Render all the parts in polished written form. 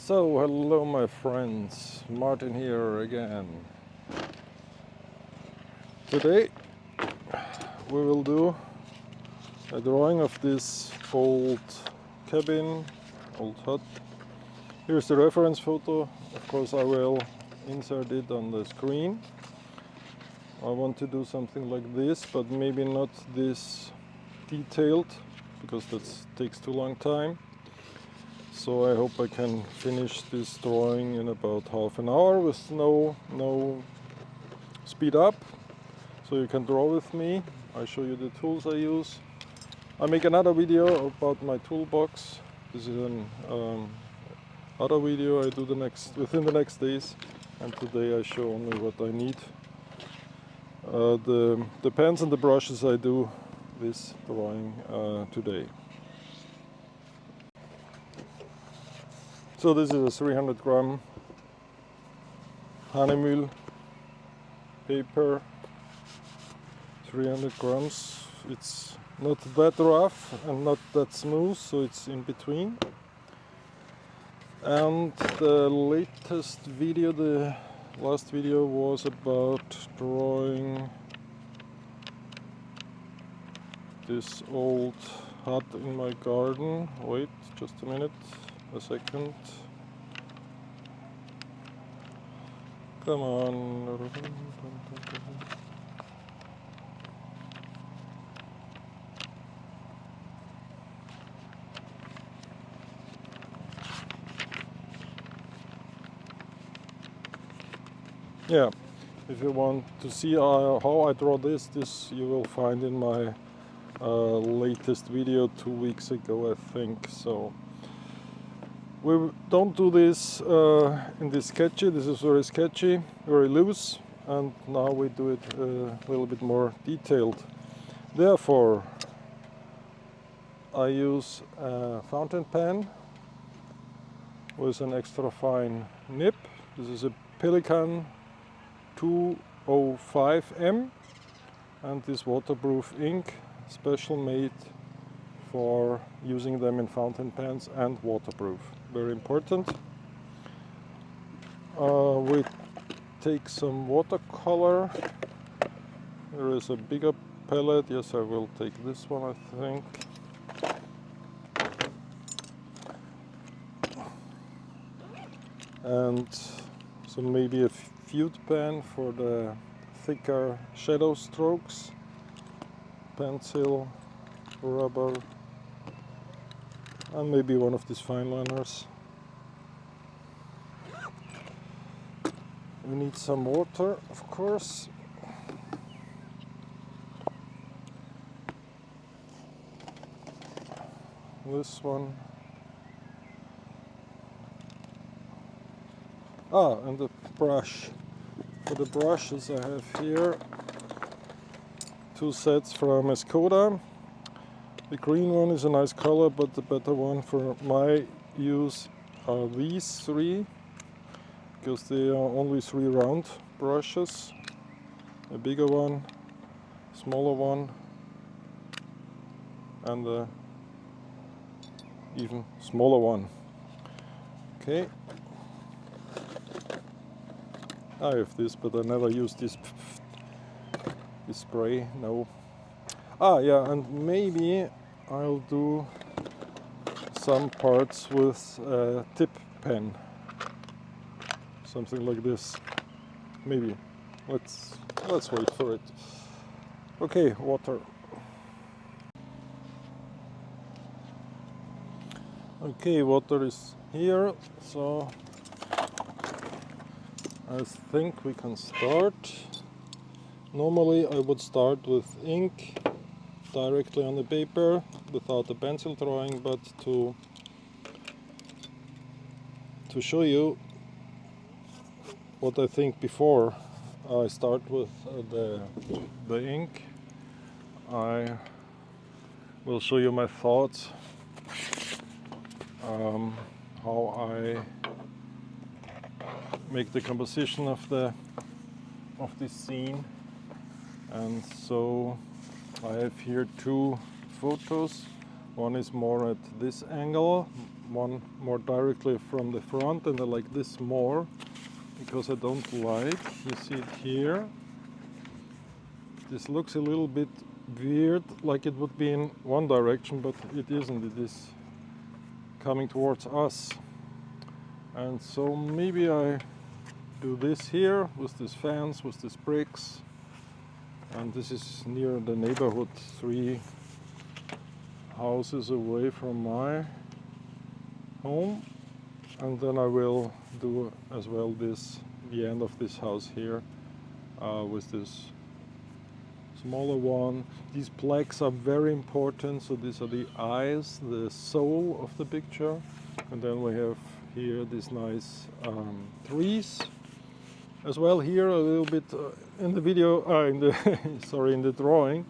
So, hello my friends, Martin here again. Today we will do a drawing of this old cabin, old hut. Here's the reference photo. Of course I will insert it on the screen. I want to do something like this, but maybe not this detailed, because that takes too long time. So I hope I can finish this drawing in about half an hour with no speed up, so you can draw with me. I show you the tools I use. I make another video about my toolbox. This is an other video I do within the next days, and today I show only what I need. The pens and the brushes I do this drawing today. So this is a 300 gram honeymeal paper, 300 grams. It's not that rough and not that smooth, so it's in between. And the latest video, the last video, was about drawing this old hut in my garden. Wait, just a minute. A second. Come on. Yeah, if you want to see how I draw this you will find in my latest video 2 weeks ago, I think. So we don't do this in this sketchy. This is very sketchy, very loose, and now we do it a little bit more detailed. Therefore, I use a fountain pen with an extra fine nib. This is a Pelikan 205M, and this waterproof ink, special made for using them in fountain pens and waterproof. Very important. We take some watercolor. There is a bigger palette. Yes, I will take this one, I think. And so maybe a feud pen for the thicker shadow strokes. Pencil, rubber, and maybe one of these fine liners. We need some water, of course. This one. And the brush. For the brushes I have here 2 sets from Skoda. The green one is a nice color, but the better one for my use are these 3, because they are only 3 round brushes. A bigger one, smaller one, and a even smaller one. Okay. I have this, but I never use this spray, no. Yeah, and maybe I'll do some parts with a tip pen, something like this. Maybe. Let's wait for it. Okay, water. Okay, water is here, so I think we can start. Normally I would start with ink directly on the paper without a pencil drawing, but to show you what I think before I start with the ink, I will show you my thoughts, how I make the composition of this scene. And so I have here 2 photos. One is more at this angle, one more directly from the front, and I like this more because I don't like, you see it here, this looks a little bit weird, like it would be in one direction, but it isn't, it is coming towards us. And so maybe I do this here with this fence, with these bricks, and this is near the neighborhood, 3 houses away from my home. And then I will do as well the end of this house here with this smaller one. These blacks are very important, so these are the eyes, the soul of the picture. And then we have here these nice trees as well. Here a little bit in the video, in the sorry, in the drawing,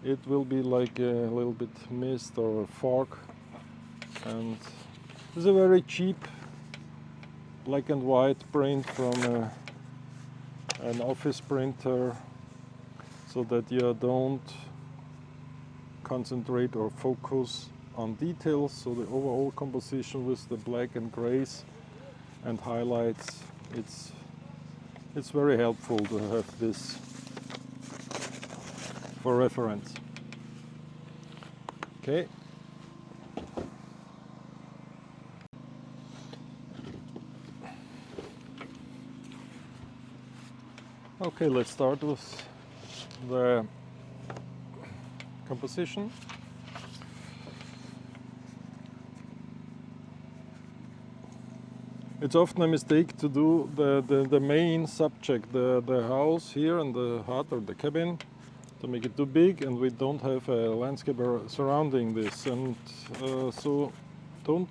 it will be like a little bit mist or fog. And this is a very cheap black and white print from an office printer, so that you don't concentrate or focus on details. So the overall composition with the black and grays and highlights, it's very helpful to have this for reference. Okay. Okay, let's start with the composition. It's often a mistake to do the main subject, the house here and the hut or the cabin, to make it too big, and we don't have a landscape surrounding this. And so don't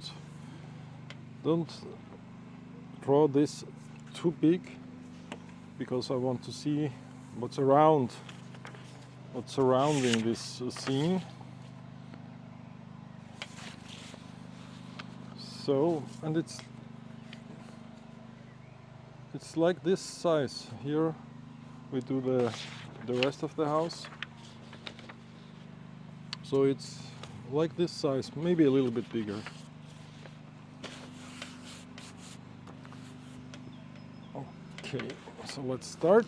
draw this too big, because I want to see what's surrounding this scene. So, and it's like this size. Here we do the rest of the house. So it's like this size, maybe a little bit bigger. Okay, so let's start.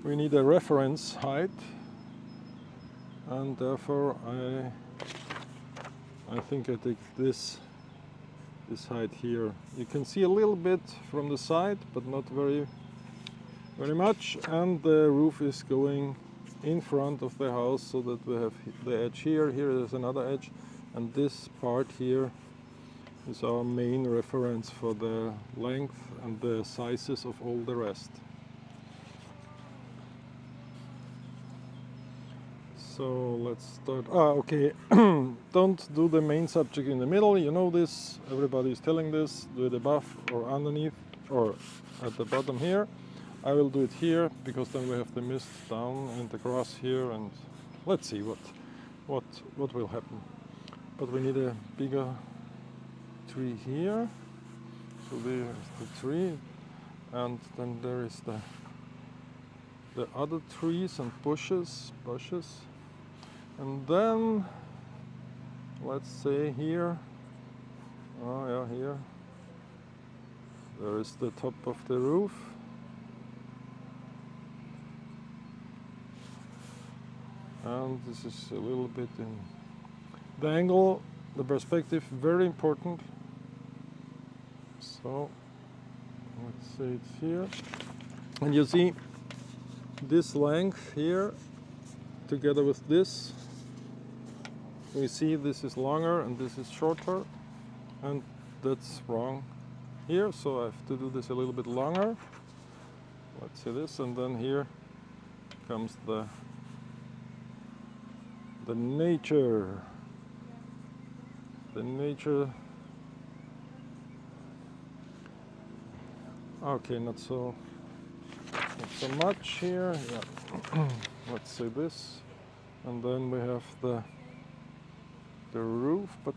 We need a reference height, and therefore I think I take this height here. You can see a little bit from the side, but not very much. And the roof is going in front of the house, so that we have the edge here. Here is another edge, and this part here is our main reference for the length and the sizes of all the rest. So let's start. Okay. Don't do the main subject in the middle. You know this. Everybody is telling this. Do it above or underneath or at the bottom here. I will do it here, because then we have the mist down and the grass here, and let's see what will happen. But we need a bigger tree here. So there's the tree, and then there is the other trees and bushes. And then, let's say here, oh yeah, here, there is the top of the roof. And this is a little bit in the angle, the perspective, very important. So, let's say it's here. And you see this length here, together with this, we see this is longer and this is shorter, and that's wrong here, so I have to do this a little bit longer. Let's say this, and then here comes the nature. Okay, not so much here. Yeah. Let's say this, and then we have the roof, but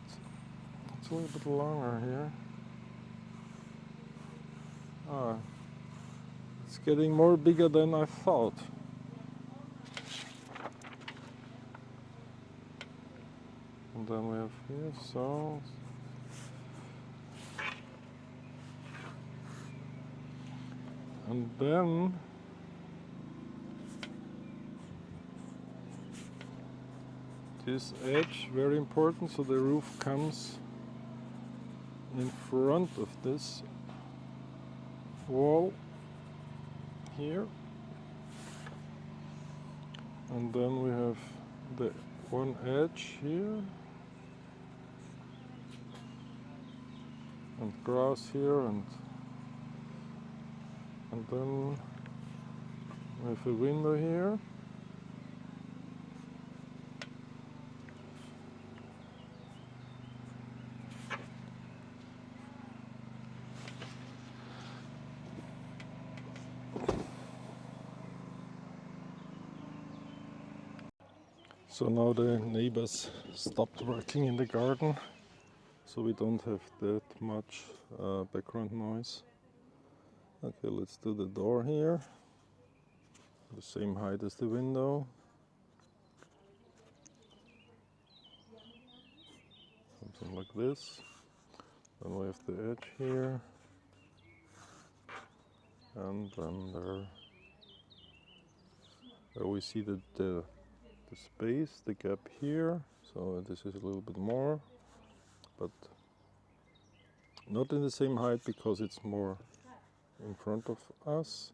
it's a little bit longer here. It's getting more bigger than I thought. And then we have here, so And then this edge, very important, so the roof comes in front of this wall here. And then we have the one edge here and grass here, and then we have a window here. So now the neighbors stopped working in the garden, so we don't have that much background noise. Okay, let's do the door here, the same height as the window. Something like this. Then we have the edge here, and then there we see the space, the gap here. So this is a little bit more, but not in the same height because it's more in front of us.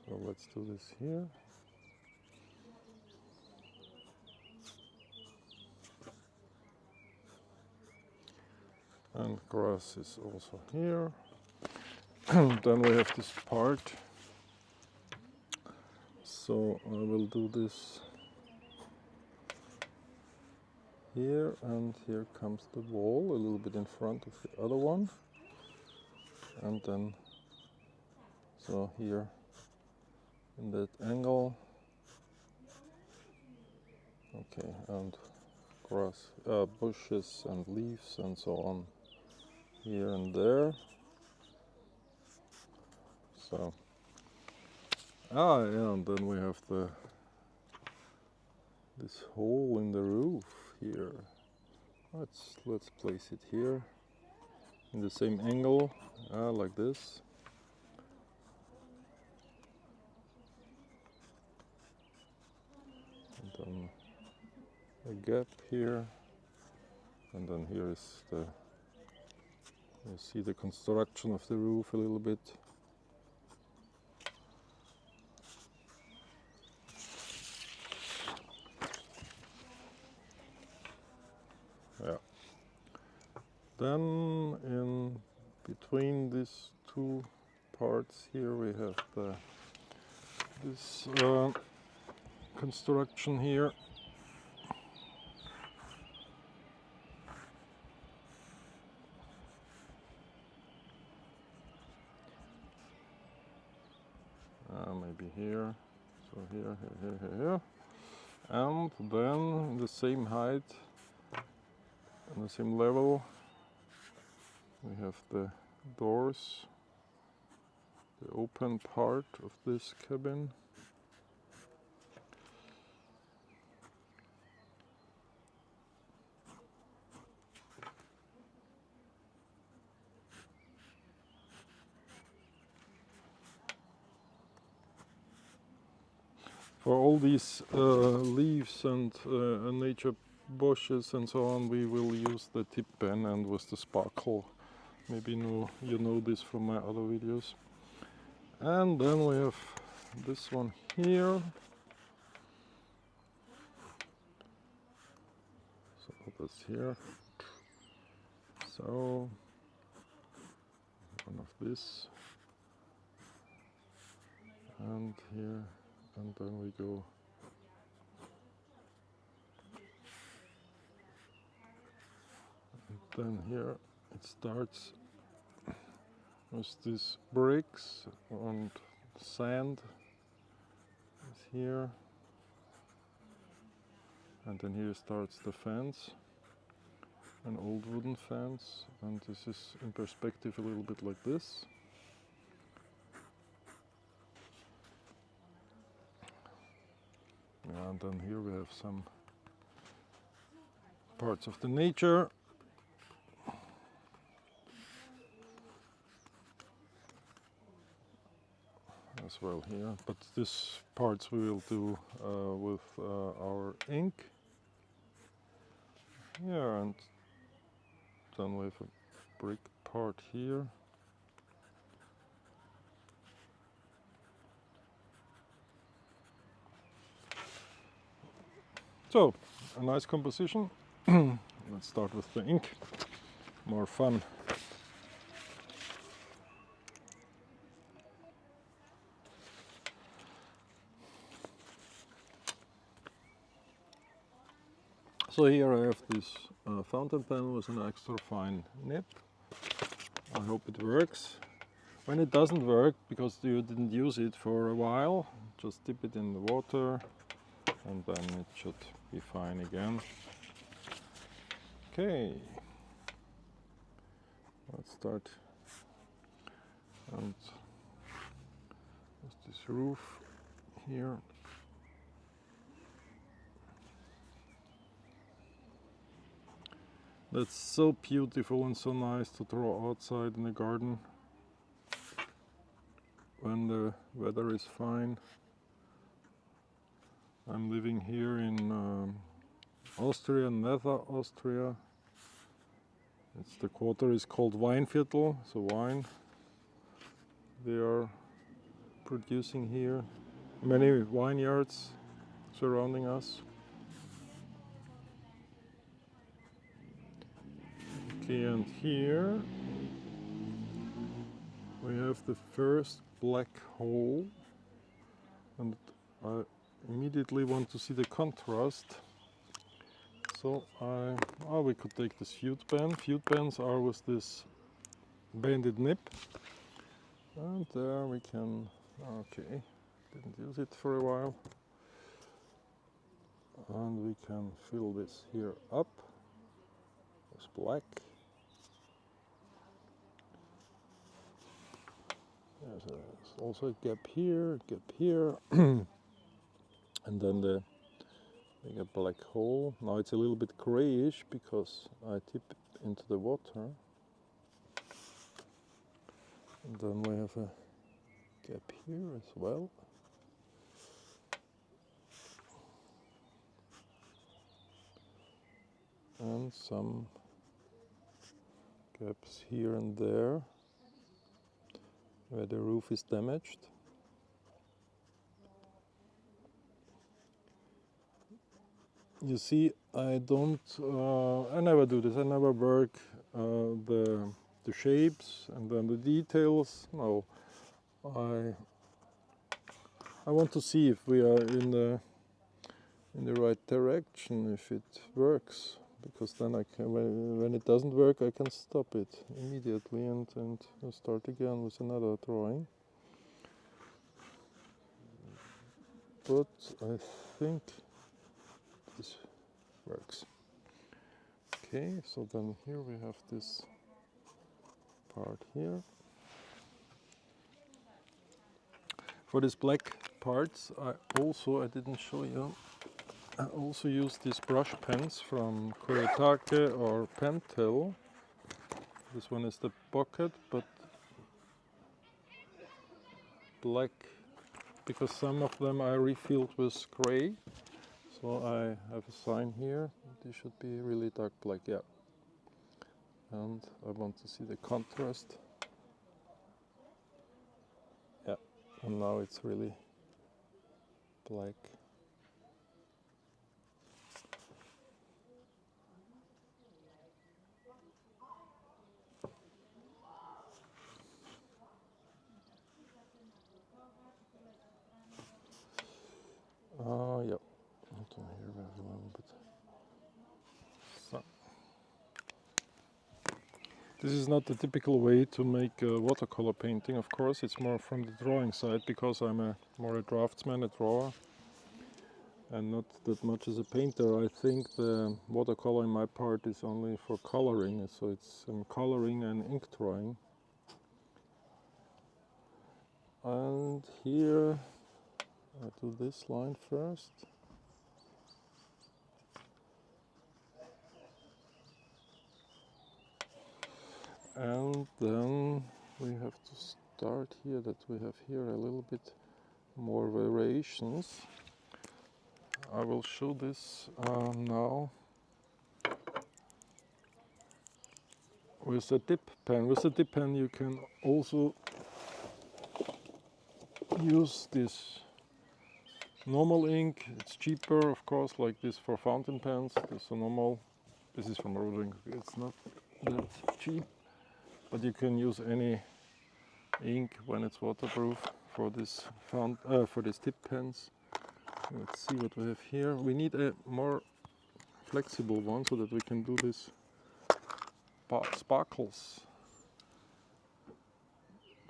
So let's do this here. And grass is also here. Then we have this part. So I will do this here, and here comes the wall a little bit in front of the other one. And then, so here in that angle. Okay, and grass, bushes and leaves and so on here and there. So, yeah, and then we have this hole in the roof here. Let's place it here in the same angle, like this. And then a gap here, and then here is you see the construction of the roof a little bit. Yeah. Then in between these two parts here we have this construction here. Maybe here. So here. And then the same height and the same level we have the doors, the open part of this cabin. For all these leaves and nature bushes and so on, we will use the tip pen and with the sparkle. Maybe you know this from my other videos. And then we have this one here. So that's here. So one of this, and here, and then we go. And then here it starts with these bricks and sand is here, and then here starts the fence, an old wooden fence, and this is in perspective a little bit like this. Yeah, and then here we have some parts of the nature. as well here, but this parts we will do with our ink. Yeah, and then we have a brick part here. So, a nice composition. Let's start with the ink, more fun. So here I have this fountain pen with an extra fine nib. I hope it works. When it doesn't work, because you didn't use it for a while, just dip it in the water and then it should be fine again. Okay, let's start. And there's this roof here. That's so beautiful and so nice to draw outside in the garden when the weather is fine. I'm living here in Austria, Nether Austria. The quarter is called Weinviertel, so wine they are producing here. Many vineyards surrounding us. Okay, and here we have the first black hole, and I immediately want to see the contrast. So we could take this feud pen. Feud pens are with this banded nib, and there we can. Okay, didn't use it for a while, and we can fill this here up with black. There's also a gap here, and then we get black hole. Now it's a little bit grayish because I tip it into the water. And then we have a gap here as well. And some gaps here and there where the roof is damaged. You see, I never do this. I never work the shapes and then the details. No, I want to see if we are in the right direction, if it works, because then I can, when it doesn't work, I can stop it immediately and start again with another drawing. But I think this works. Okay, so then here we have this part here. For these black parts, I didn't show you, I also use these brush pens from Koretake or Pentel. This one is the pocket, but black, because some of them I refilled with gray. So I have a sign here, they should be really dark black, yeah. And I want to see the contrast. Yeah, and now it's really black. Yeah, here we have a little bit. So. This is not the typical way to make a watercolor painting, of course. It's more from the drawing side, because I'm more a draftsman, a drawer, and not that much as a painter. I think the watercolor in my part is only for coloring, so it's coloring and ink drawing. And here I do this line first. And then we have to start here, that we have here a little bit more variations. I will show this now with a dip pen. With a dip pen you can also use this normal ink. It's cheaper, of course, like this for fountain pens. This is a normal. This is from Roding. It's not that cheap, but you can use any ink when it's waterproof for this for these tip pens. Let's see what we have here. We need a more flexible one so that we can do this sparkles.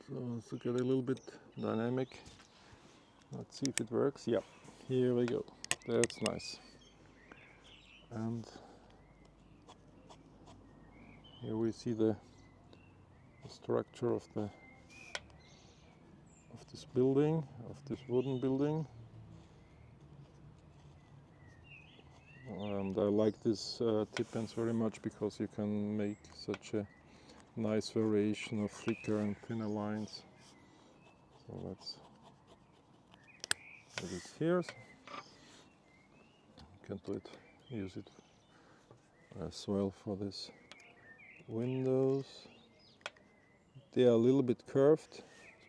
So to get a little bit dynamic. Let's see if it works. Yeah, here we go. That's nice. And here we see the structure of this building, of this wooden building. And I like this tip pens very much because you can make such a nice variation of thicker and thinner lines. So let's do this here. You can do it, use it as well for these windows. They are a little bit curved,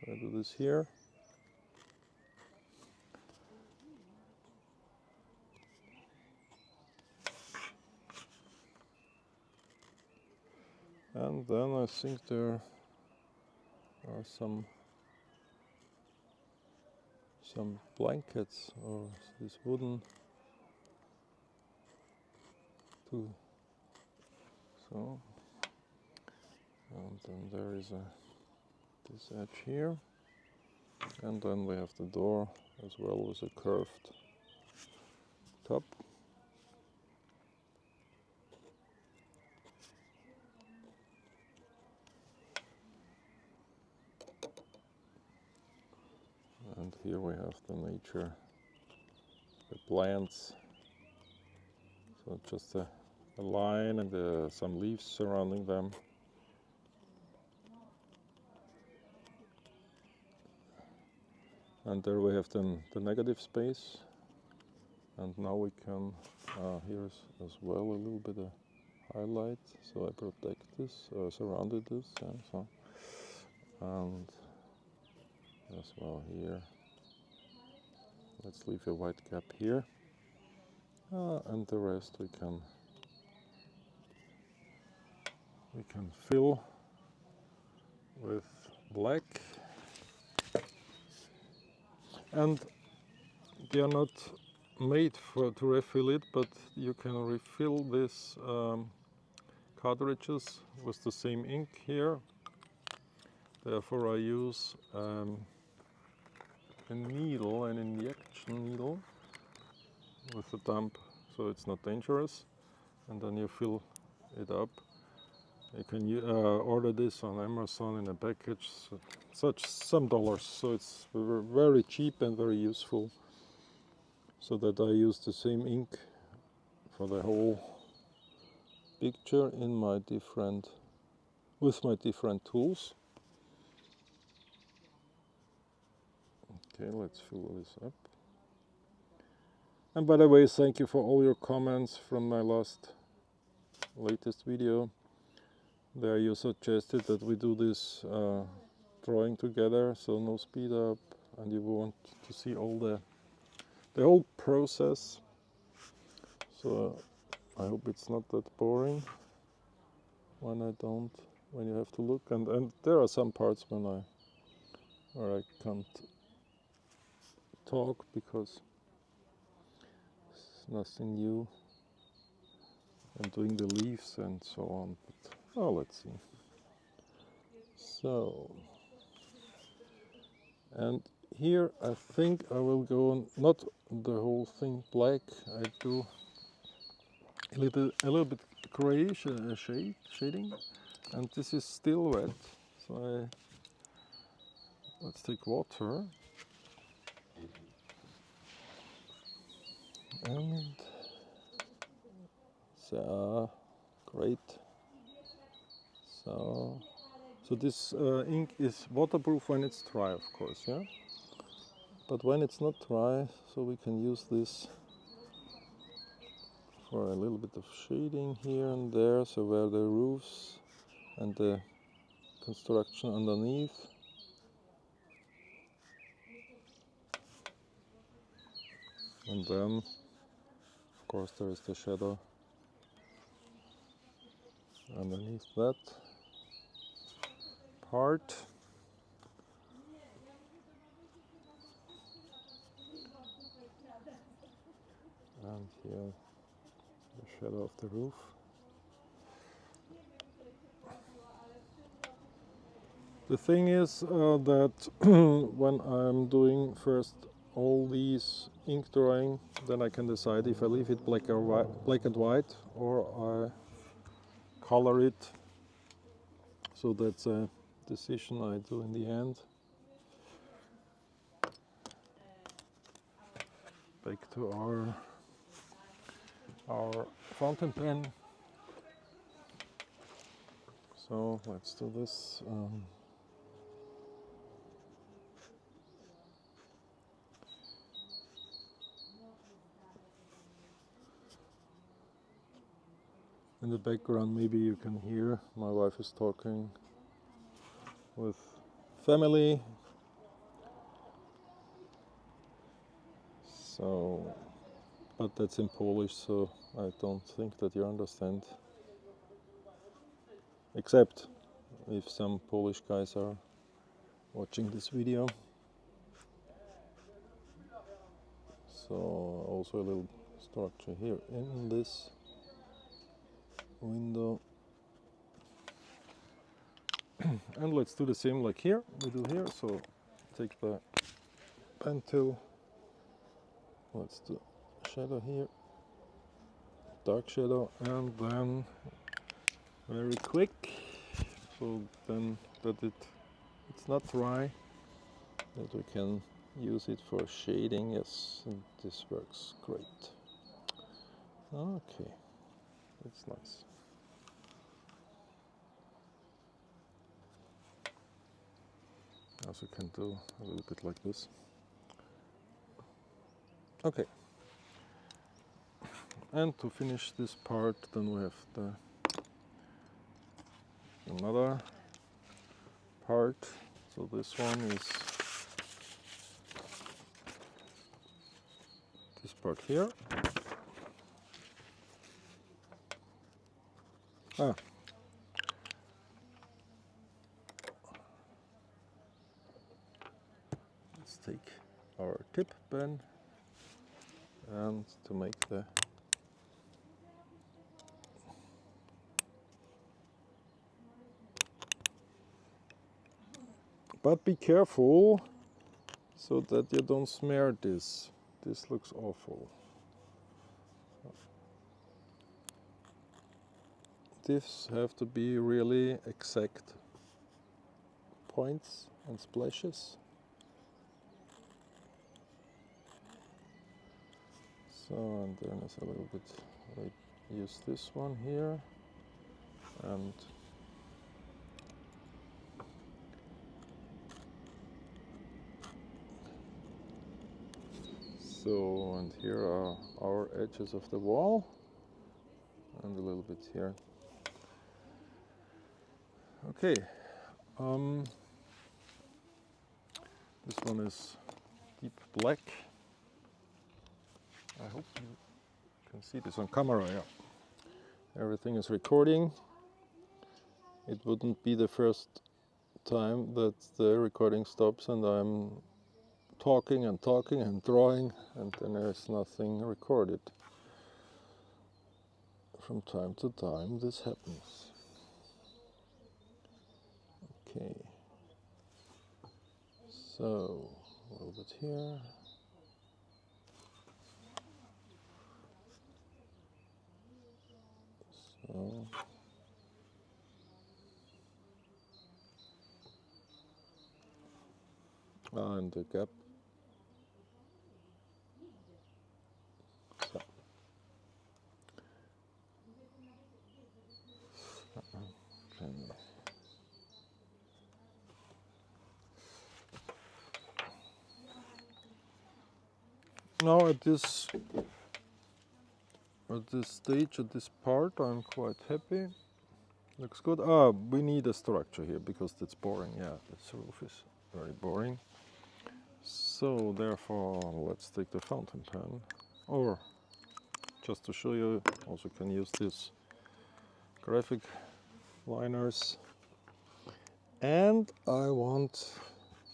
so I do this here. And then I think there are some blankets or this wooden too. So, and then there is this edge here, and then we have the door as well with a curved top. And here we have the nature, the plants. So just a line and some leaves surrounding them. And there we have the negative space. And now we can, here's as well a little bit of highlight. So I protect this, surrounded this, and so. And as well here. Let's leave a white gap here. And the rest we can fill with black. And they are not made to refill it, but you can refill these cartridges with the same ink here. Therefore I use a needle, an injection needle with a dump, so it's not dangerous. And then you fill it up. You can order this on Amazon in a package, some dollars. So it's very cheap and very useful. So that I use the same ink for the whole picture in my with my different tools. Okay, let's fill this up. And by the way, thank you for all your comments from my latest video. There you suggested that we do this drawing together, so no speed up, and you want to see all the whole process. So I hope it's not that boring when you have to look, and there are some parts where I can't talk because it's nothing new. I'm doing the leaves and so on, but let's see. So, and here I think I will go on, not the whole thing black, I do a little bit grayish shading, and this is still wet, so let's take water and so great. So So this ink is waterproof when it's dry, of course, yeah? But when it's not dry, so we can use this for a little bit of shading here and there, so where the roofs and the construction underneath. And then, of course, there is the shadow underneath that part. And here, the shadow of the roof. The thing is that when I'm doing first all these ink drawing, then I can decide if I leave it black and white, or I color it. So that's a decision I do in the end. Back to our fountain pen. So let's do this. In the background, maybe you can hear my wife is talking with family. So, but that's in Polish, so I don't think that you understand. Except if some Polish guys are watching this video. So also a little structure here in this window. And let's do the same like here, we do here. So take the pen tool, let's do shadow here, dark shadow, and then very quick, so then that it's not dry, that we can use it for shading. Yes, and this works great. Okay, that's nice. Also can do a little bit like this. Okay, and to finish this part, then we have another part. So this one is this part here. Let's take our tip pen and to make the but be careful so that you don't smear this. This looks awful. These have to be really exact points and splashes. So, and then it's a little bit, I use this one here, and so, and here are our edges of the wall, and a little bit here. Okay, this one is deep black. I hope you can see this on camera, yeah. Everything is recording. It wouldn't be the first time that the recording stops and I'm talking and drawing, and then there's nothing recorded. From time to time this happens. Okay, so a little bit here. So and the gap. So. Okay. Now at this stage, at this part, I'm quite happy. Looks good. Ah, we need a structure here because it's boring. Yeah, this roof is very boring. So therefore, let's take the fountain pen, or just to show you, also can use this graphic liners. And I want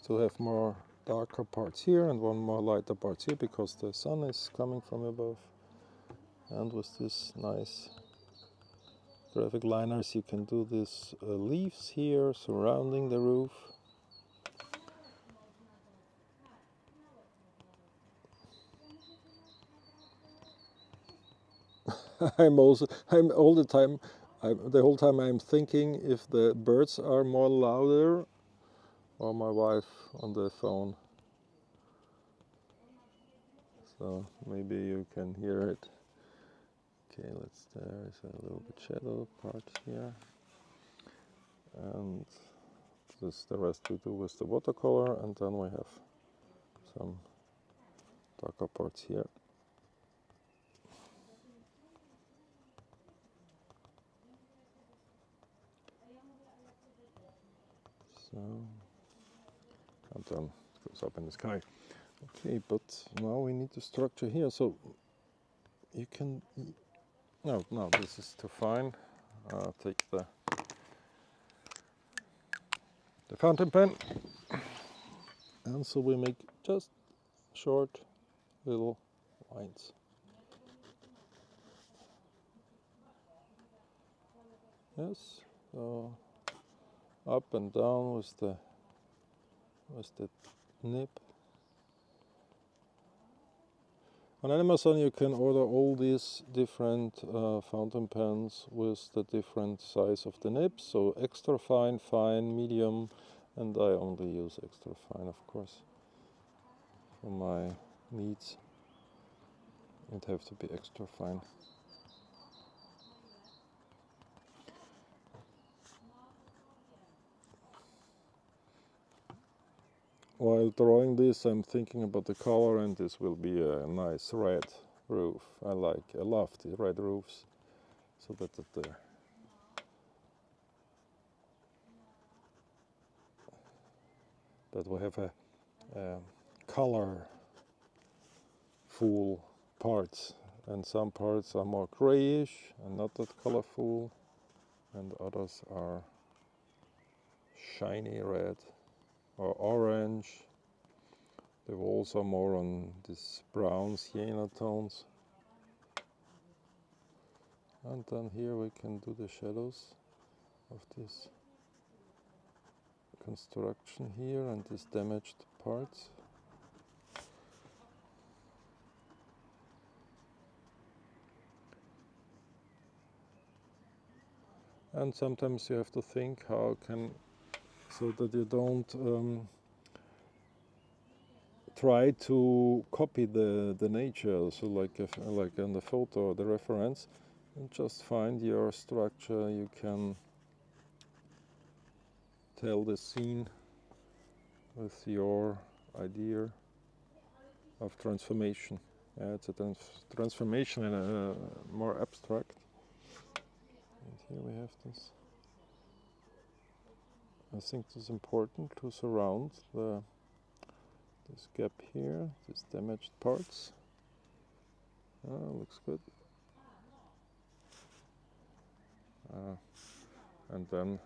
to have more darker parts here and one more lighter parts here because the sun is coming from above. And with this nice graphic liners you can do these leaves here surrounding the roof. I'm all the time, the whole time I'm thinking if the birds are more louder or my wife on the phone. So maybe you can hear it. Okay, there is a little bit shadow part here. And the rest we do with the watercolor, and then we have some darker parts here. So, and then it goes up in the sky. Okay, but now we need the structure here. So you can, no, this is too fine. Take the fountain pen, and so we make just short little lines. Yes, so up and down with the nib. On Amazon you can order all these different fountain pens with the different size of the nibs, so extra fine, fine, medium, and I only use extra fine, of course, for my needs. It have to be extra fine. While drawing this, I'm thinking about the color, and this will be a nice red roof. I love the red roofs, so that there. But we have a colorful parts, and some parts are more grayish and not that colorful, and others are shiny red or orange. The walls are more on these brown sienna tones. And then here we can do the shadows of this construction here and these damaged parts. And sometimes you have to think so that you don't try to copy the nature, so like in the photo or the reference, and just find your structure. You can tell the scene with your idea of transformation. It's a transformation in a more abstract. And here we have this. I think it is important to surround this gap here, these damaged parts. Looks good. And then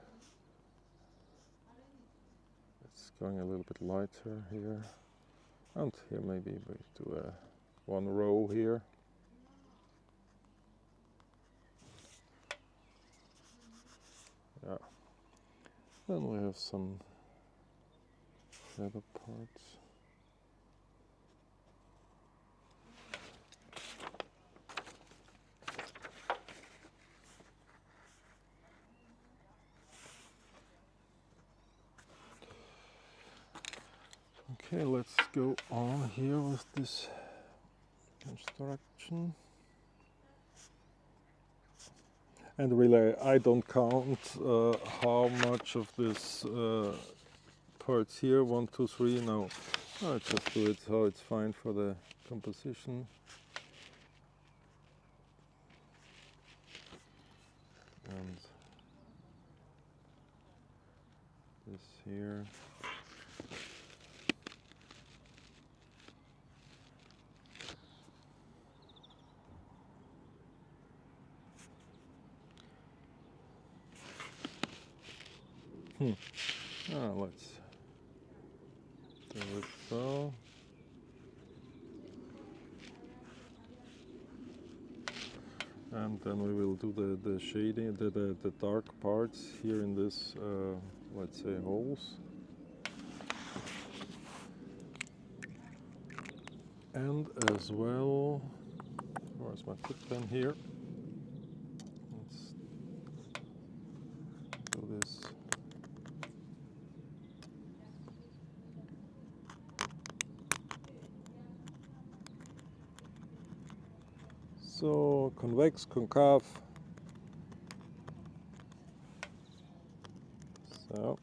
it's going a little bit lighter here. And here maybe we do one row here. Yeah. Then we have some shadow parts. Okay, let's go on here with this construction. And really, I don't count how much of this parts here, 1, 2, 3, no. I just do it so it's fine for the composition. And this here. Let's do it so. And then we will do the shading, the dark parts here in this, let's say, holes. And as well, where's my tip pen here? Let's do this. So, convex, concave. So.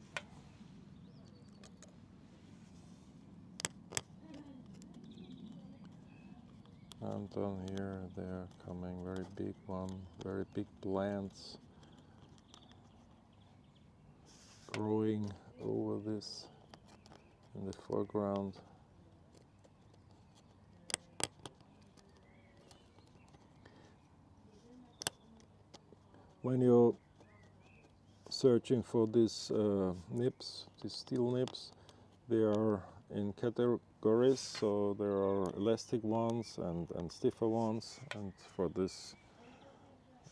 And down here they're coming, very big one, very big plants growing over this in the foreground. When you're searching for these nibs, these steel nibs, they are in categories, so there are elastic ones and stiffer ones, and for this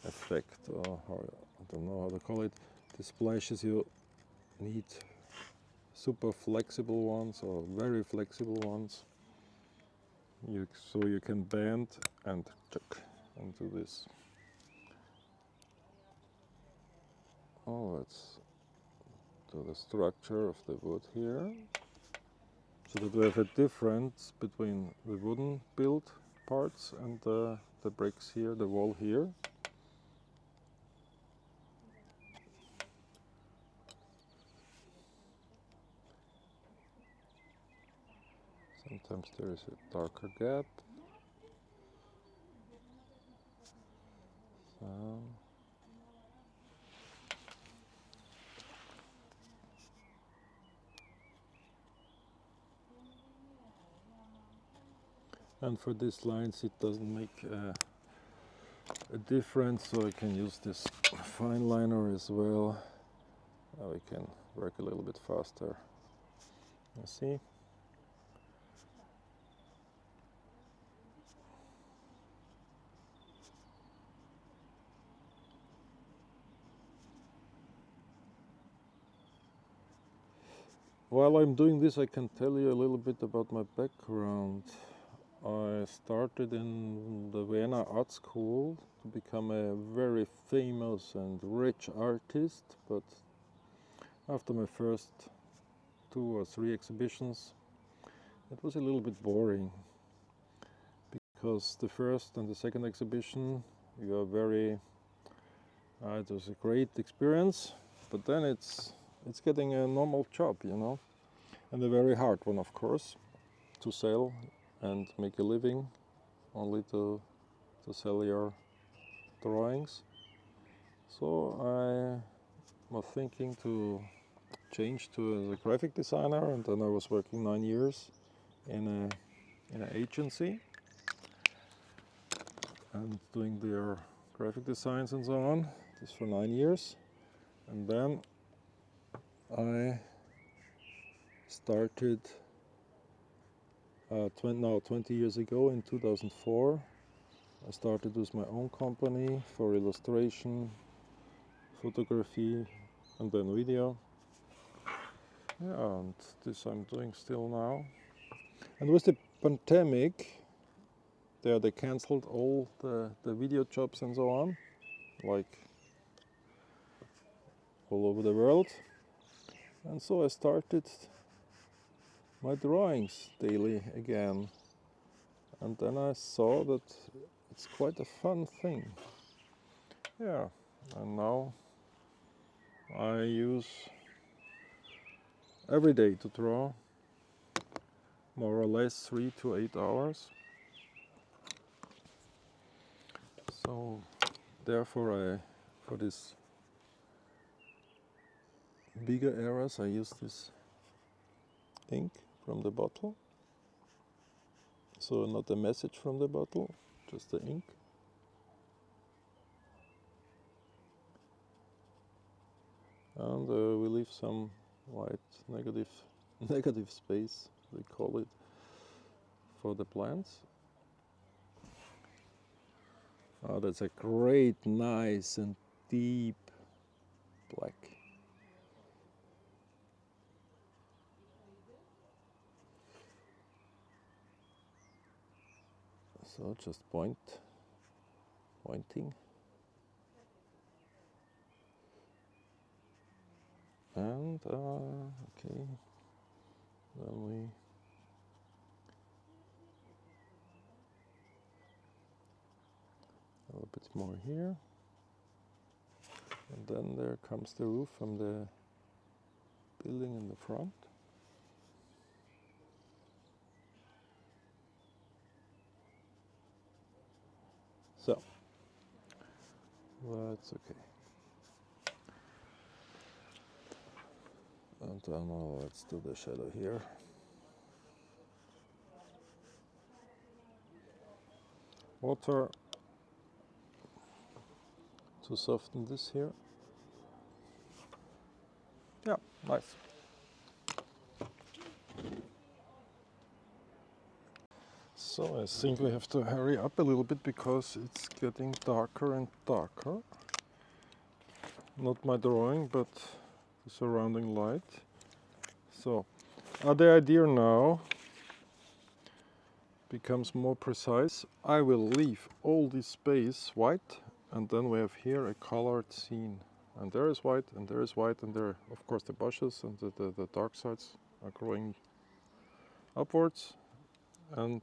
effect, or I don't know how to call it, the splashes, you need super flexible ones or very flexible ones, so you can bend and check and do this. Oh, let's do the structure of the wood here, so that we have a difference between the wooden built parts and the bricks here, the wall here. Sometimes there is a darker gap. So. And for these lines it doesn't make a difference, so I can use this fine liner as well. Now we can work a little bit faster. You see? While I'm doing this, I can tell you a little bit about my background. I started in the Vienna Art School to become a very famous and rich artist, but after my first 2 or 3 exhibitions, it was a little bit boring, because the first and the second exhibition, you are very, it was a great experience, but then it's getting a normal job, you know, and a very hard one, of course, to sell and make a living, only to sell your drawings. So I was thinking to change to a graphic designer, and then I was working 9 years in an agency and doing their graphic designs and so on. This for 9 years, and then I started 20 years ago, in 2004. I started with my own company for illustration, photography, and then video. Yeah, and this I'm doing still now. And with the pandemic, they cancelled all the video jobs and so on, like all over the world. And so I started my drawings daily again. And then I saw that it's quite a fun thing. Yeah, and now I use every day to draw more or less 3 to 8 hours. So therefore for this bigger areas I use this ink from the bottle. So not a message from the bottle, just the ink. And we leave some white negative space, we call it, for the plants. Oh, that's a great, nice and deep black. So just pointing. And okay, then we a little bit more here, and then there comes the roof from the building in the front. So that's okay. And then let's do the shadow here. Water to soften this here. Yeah, nice. So I think we have to hurry up a little bit because it's getting darker and darker. Not my drawing, but the surrounding light. So the idea now becomes more precise. I will leave all this space white, and then we have here a colored scene. And there is white, and there is white, and there, of course, the bushes and the dark sides are growing upwards, and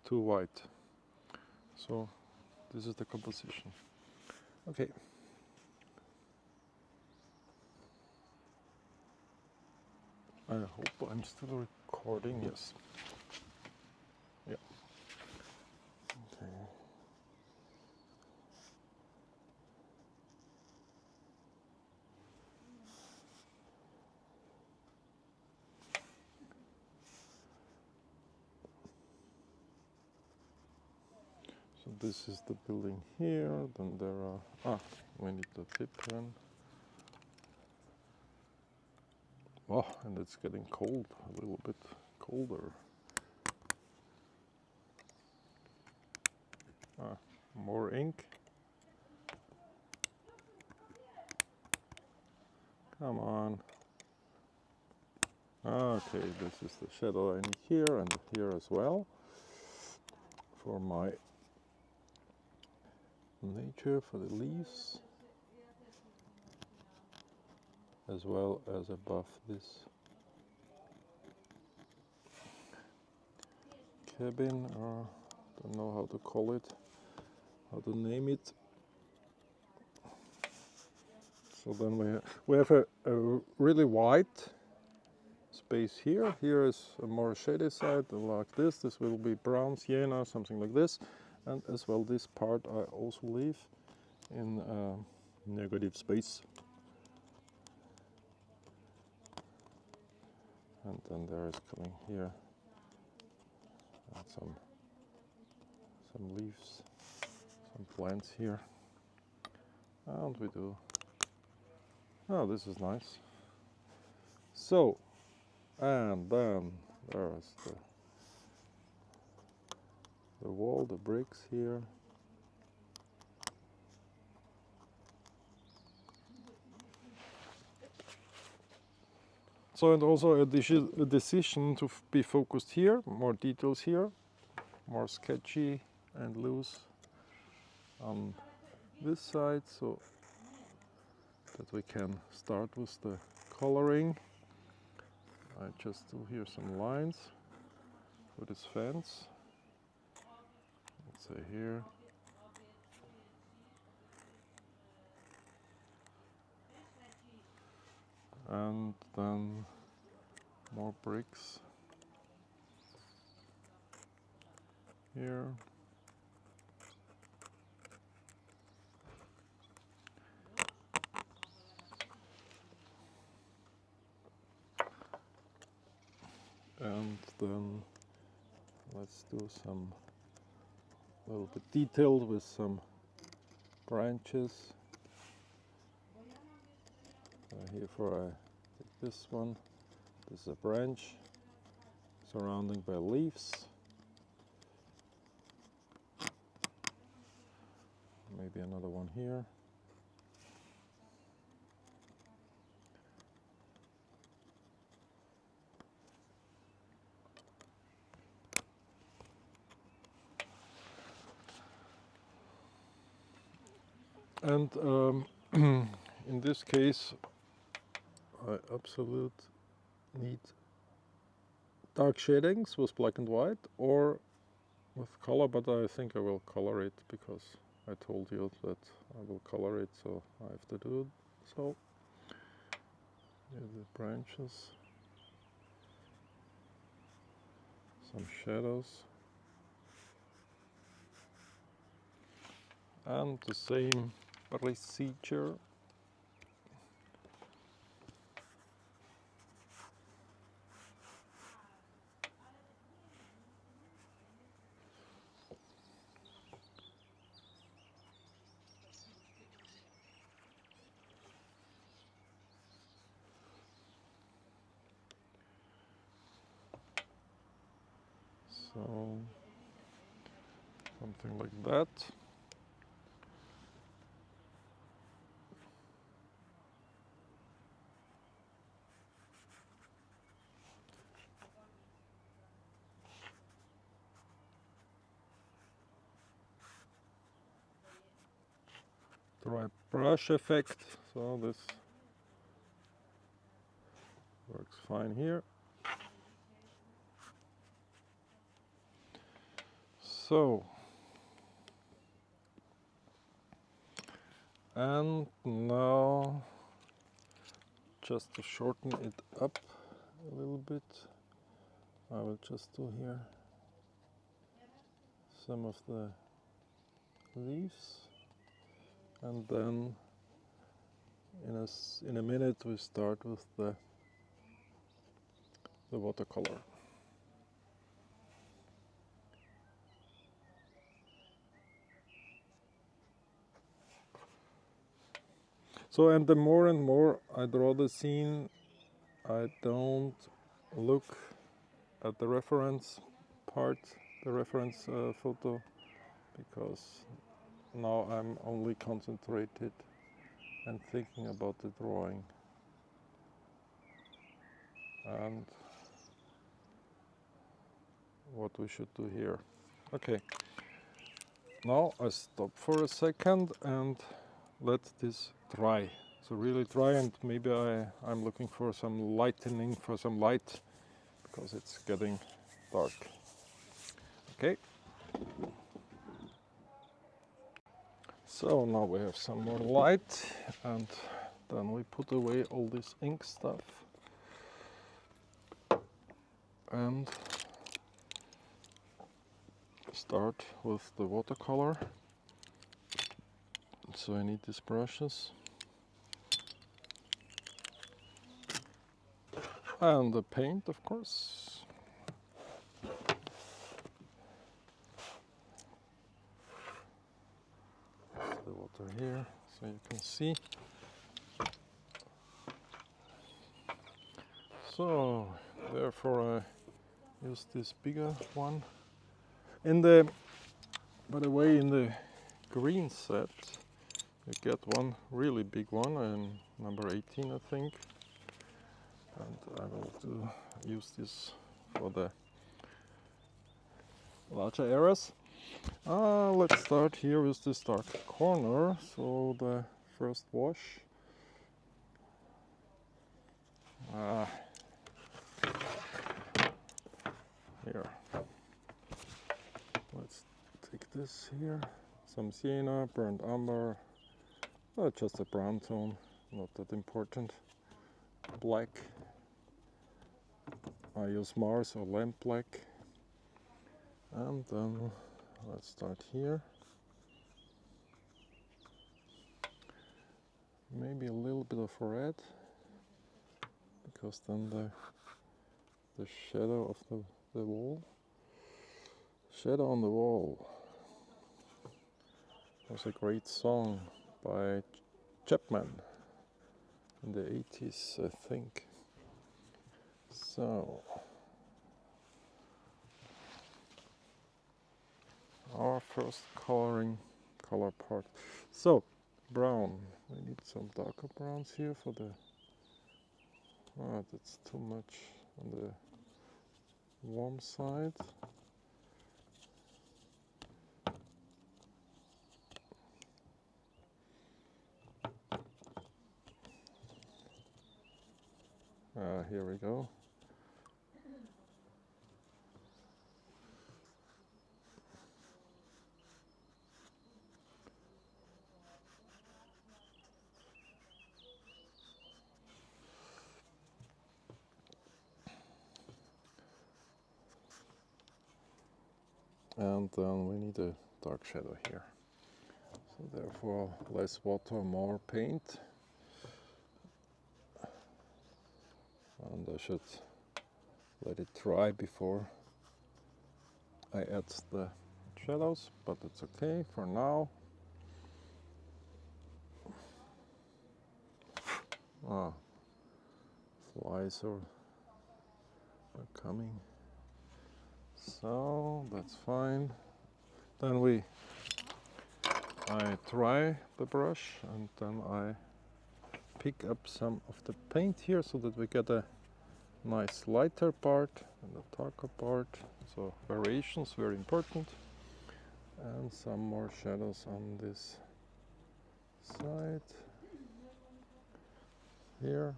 to white. So this is the composition. Okay. I hope I'm still recording. Yes. Yeah. Okay. So this is the building here. Then there are we need the tip pen. Oh, and it's getting cold, a little bit colder. More ink. Come on. Okay, this is the shadow I need here and here as well for my nature, for the leaves, as well as above this cabin, or don't know how to call it, how to name it. So then we have a really white space here. Here is a more shady side, like this. This will be brown, sienna, something like this. And as well, this part I also leave in negative space. And then there is coming here and some leaves, some plants here. And we do. Oh, this is nice. So, and then there is the wall, the bricks here. So, and also a decision to be focused here, more details here, more sketchy and loose on this side, so that we can start with the coloring. I just do here some lines for this fence. Let's say here. And then more bricks here. And then let's do some little bit detailed with some branches. Here for take this one. This is a branch surrounding by leaves. Maybe another one here. And in this case, I absolutely need dark shadings with black and white or with color, but I think I will color it because I told you that I will color it, so I have to do it. So here are the branches, some shadows, and the same procedure. So something like that. Dry brush effect, so this works fine here. So, and now just to shorten it up a little bit, I will just do here some of the leaves, and then in a minute we start with the watercolor. So, and the more and more I draw the scene, I don't look at the reference part, the reference photo, because now I'm only concentrated and thinking about the drawing. And what we should do here. Okay, now I stop for a second and let this dry. So really dry, and maybe I'm looking for some lightening, for some light, because it's getting dark. Okay. So now we have some more light, and then we put away all this ink stuff. And start with the watercolor. So I need these brushes. And the paint, of course. The water here, so you can see. So, therefore I use this bigger one. By the way, in the green set, you get one really big one, and number 18, I think. And I will use this for the larger areas. Let's start here with this dark corner. So the first wash. Here. Let's take this here. Some sienna, burnt umber. Just a brown tone, not that important. Black. I use Mars or lamp black. And then let's start here. Maybe a little bit of red, because then the shadow of the wall. Shadow on the Wall was a great song by Chapman in the 80s, I think. So, our first color part. So, brown. We need some darker browns here for the... Ah, that's too much on the warm side. Here we go. And then we need a dark shadow here. So therefore, less water, more paint. And I should let it dry before I add the shadows, but it's okay for now. Ah, flies are coming. So that's fine. Then I dry the brush, and then I pick up some of the paint here so that we get a nice lighter part and a darker part. So variations, very important. And some more shadows on this side here.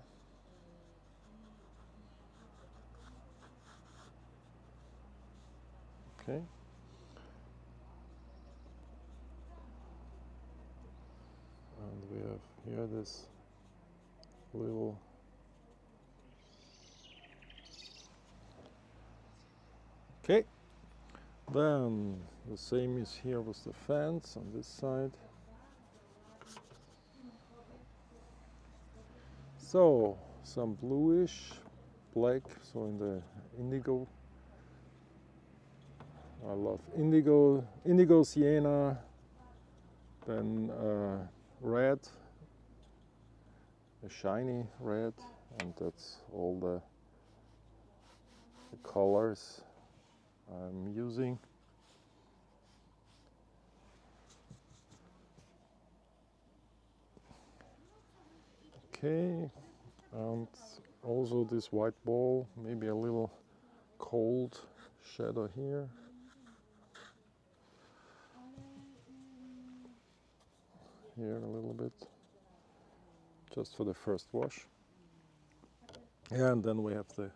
Okay. And we have here this little okay. Then the same is here with the fence on this side. So some bluish black, so in the indigo. I love indigo sienna, then red, a shiny red, and that's all the colors I'm using. Okay, and also this white ball, maybe a little cold shadow here. Here a little bit, just for the first wash. And then we have the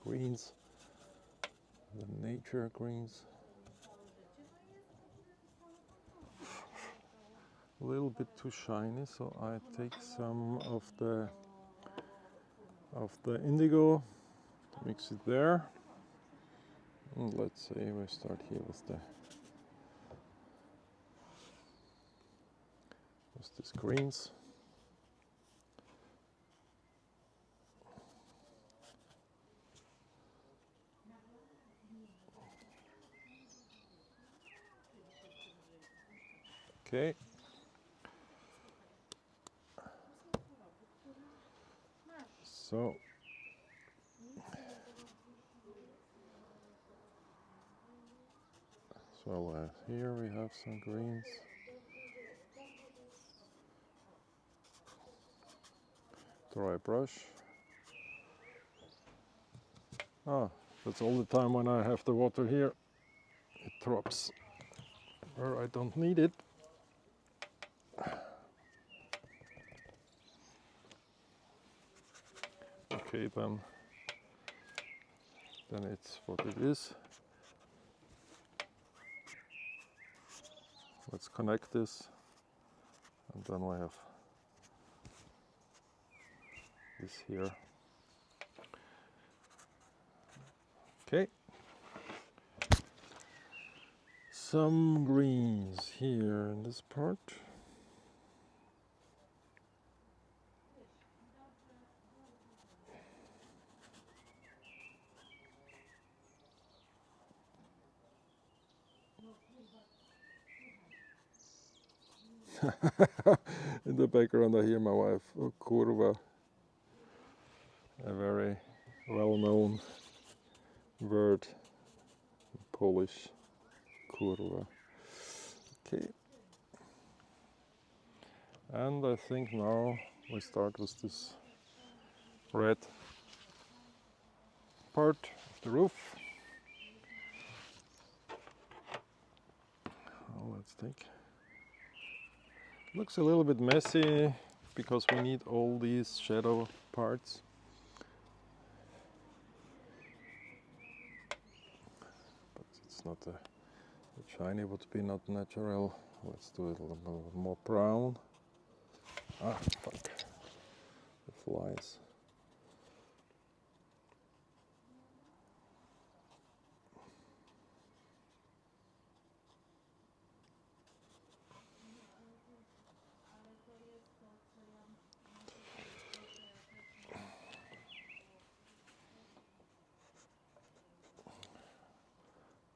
greens, the nature greens. A little bit too shiny, so I take some of the indigo, mix it there. And let's say we start here with these greens. Okay. So here we have some greens. Dry brush. Ah, that's all the time when I have the water here. It drops where I don't need it. Okay, then it's what it is. Let's connect this, and then we have this here. Okay. some greens here in this part. In the background I hear my wife, kurva, a very well-known word in Polish, kurva. Okay, and I think now we start with this red part of the roof. Let's take. Looks a little bit messy because we need all these shadow parts. But it's not the shiny would be not natural. Let's do it a little bit more brown. Ah, fuck. The flies.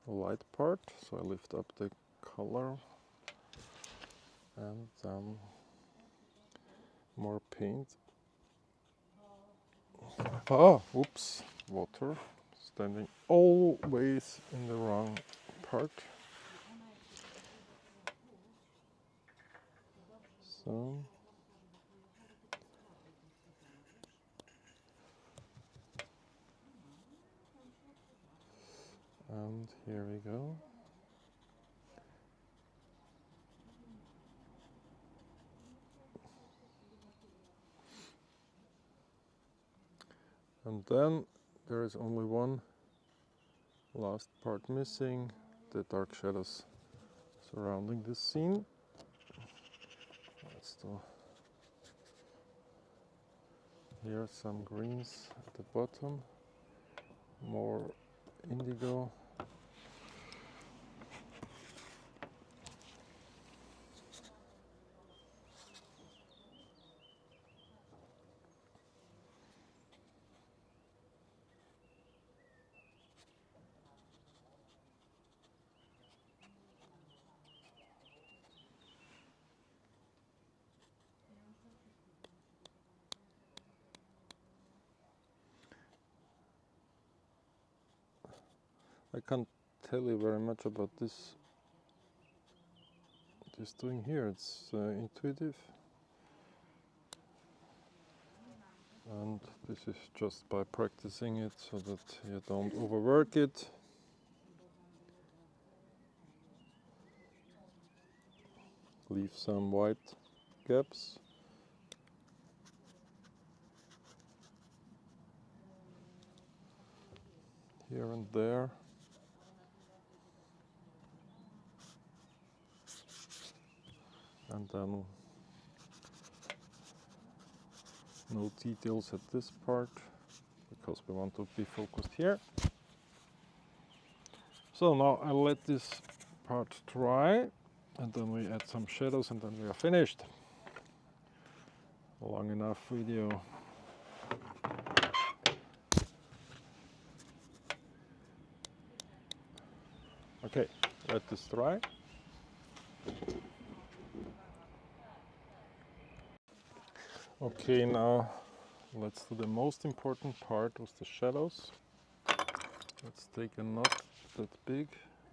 Light part, so I lift up the color and more paint. Ah, oops, water standing always in the wrong part. So and here we go. And then there is only one last part missing, the dark shadows surrounding this scene. Let's do here some greens at the bottom, more indigo. I can't tell you very much about this doing here. It's intuitive, and this is just by practicing it so that you don't overwork it. Leave some white gaps. Here and there. And then no details at this part because we want to be focused here. So now I'll let this part dry and then we add some shadows and then we are finished. Long enough video. Okay, let this dry. Okay, now let's do the most important part with the shadows. Let's take a not that big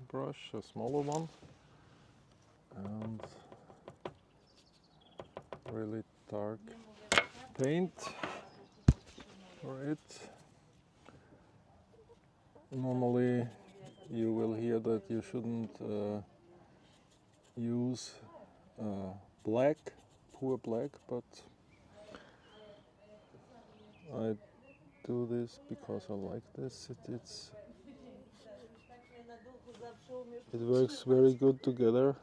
brush, a smaller one, and really dark paint for it. Normally you will hear that you shouldn't use black, pure black, but I do this because I like this. It works very good together.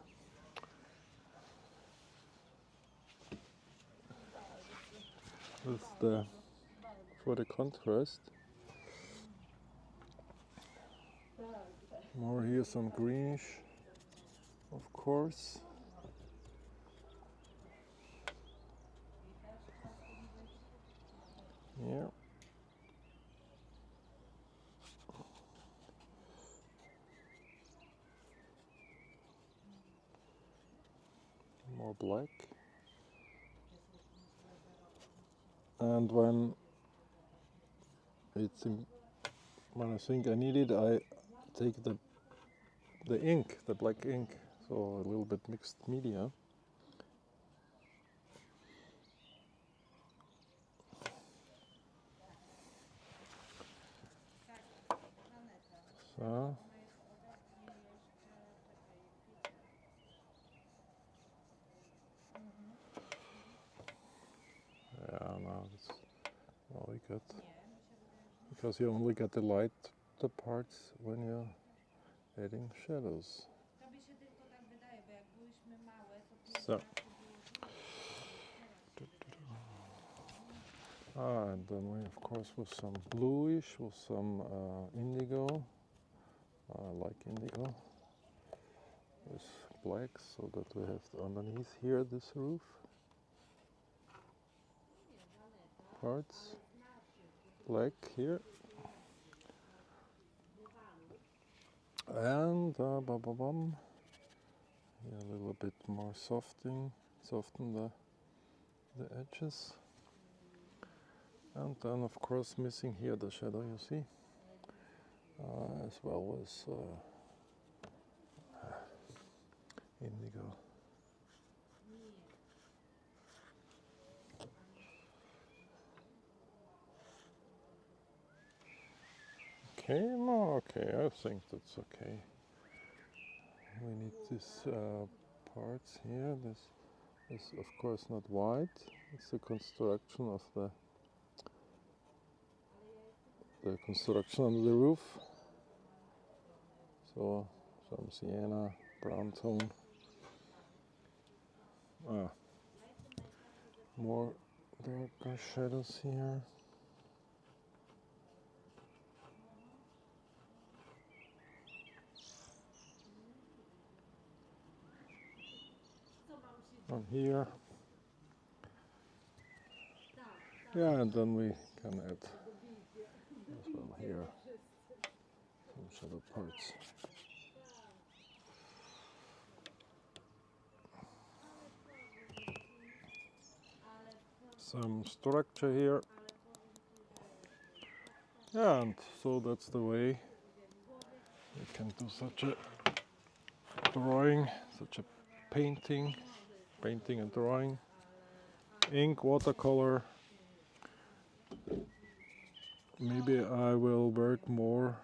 For the contrast. More here, some greenish. of course. Yeah. More black. And when when I think I need it, I take the ink, the black ink, so a little bit mixed media. So yeah, now it's really good because you only get the light, the parts when you're adding shadows. So, and then we of course with some bluish, with some indigo. I like indigo with black, so that we have underneath here this roof parts, black here, and yeah, a little bit more soften the edges, and then of course missing here the shadow, you see, as well as indigo. Okay, no, okay, I think that's okay. We need this parts here. This is of course not white. It's the construction of the construction of the roof. So some sienna, brown tone. More darker shadows here. On here. Yeah, and then we can add as well here some shadow parts. Some structure here. Yeah, and so that's the way we can do such a drawing, such a painting and drawing. Ink, watercolor. Maybe I will work more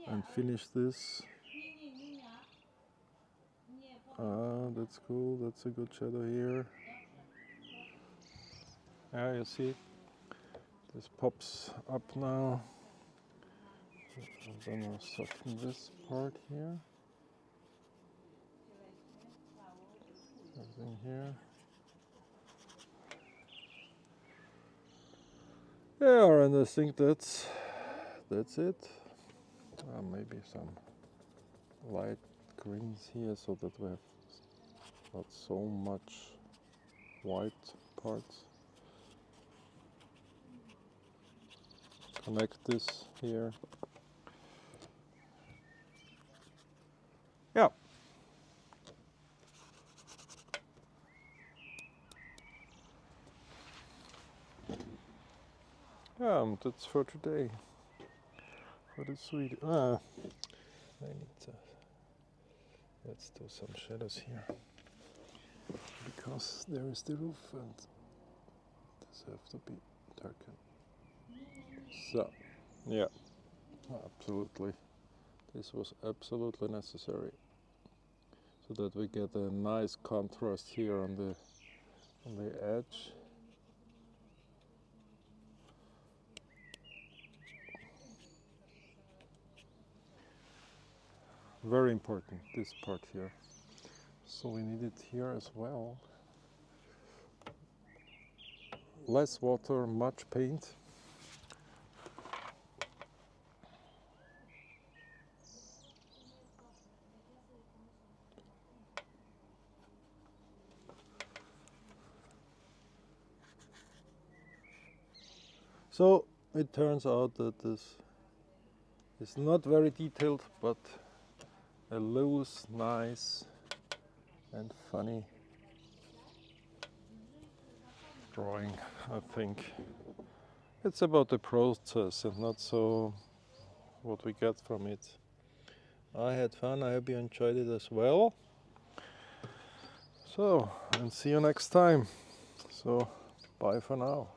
and finish this. That's cool, that's a good shadow here. Yeah, you see, this pops up now. And then I'll soften this part here. Everything here. Yeah, and I think that's it. Maybe some light greens here so that we have not so much white parts. Connect this here. Yeah. Yeah, that's for today. For this video. I need to. Let's do some shadows here. Because there is the roof and this have to be darkened. So, yeah, absolutely. This was absolutely necessary. So that we get a nice contrast here on the edge. Very important, this part here. So we need it here as well. Less water, much paint. So it turns out that this is not very detailed, but a loose, nice and funny drawing, I think. It's about the process and not so what we get from it. I had fun, I hope you enjoyed it as well. So, and see you next time. So, bye for now.